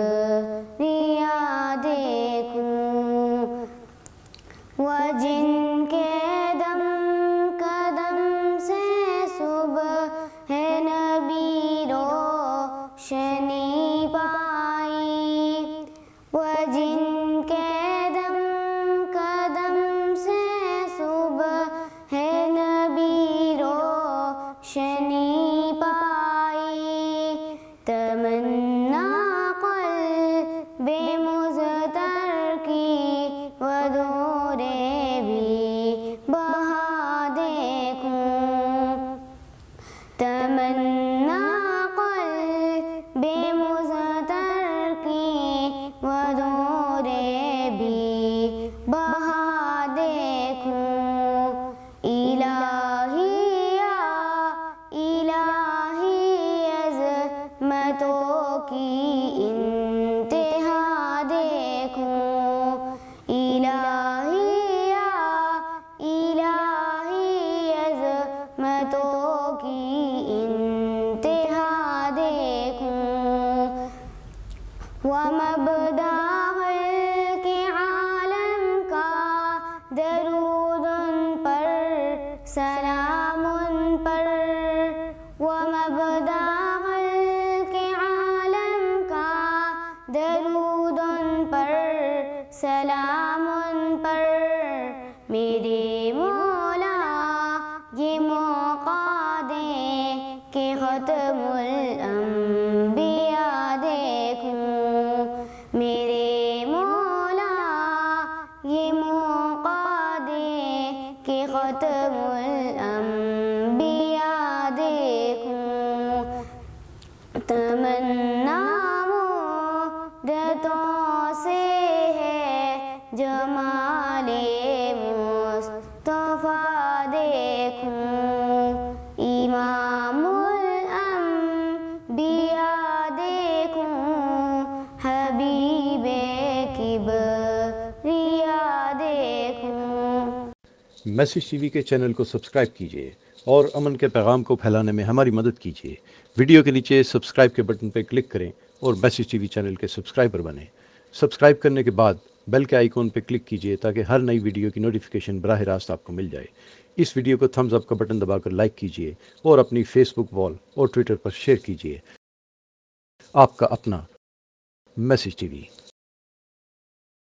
کبریاں دیکھوں، وہ جن کے دم قدم سے صبح ہے نبی روشنی پائی، وہ جن کے دم قدم سے صبح ہے نبی روشنی پائی، تمنا قلب مضطر کی وہ دورے بھی بہا دیکھوں، تمنا قلب مضطر کی وہ دورے بھی بہا دیکھوں، الہی یا الہی عظمتوں کی انتہا دیکھوں، الہی یا الہی عظمتوں کی انتہا دیکھوں، ومبدأ خلق عالم کا درود ان پر سلام ان پر، ومبدأ خلق عالم کا درود ان پر سلام ان پر، میرے مولا یہ موقع دے کہ ختم الانبیاء دیکھوں، میرے مولا یہ موقع دے کہ ختم الانبیاء دیکھوں، تمنا مدتوں سے ہے جمال مصطفیٰ دیکھوں، امام الانبیاء دیکھوں، حبیب کبریاں دیکھوں۔ میسیج ٹی وی کے چینل کو سبسکرائب کیجیے اور امن کے پیغام کو پھیلانے میں ہماری مدد کیجیے۔ ویڈیو کے نیچے سبسکرائب کے بٹن پر کلک کریں اور میسیج ٹی وی چینل کے سبسکرائبر بنیں۔ سبسکرائب کرنے کے بعد بیل کے آئیکن پر کلک کیجیے تاکہ ہر نئی ویڈیو کی نوٹیفیکیشن براہ راست آپ کو مل جائے۔ اس ویڈیو کو تھمز اپ کا بٹن دبا کر لائک کیجیے اور اپنی فیس بک وال اور ٹویٹر پر شیئر کیجیے۔ آپ کا اپنا میسیج ٹی وی۔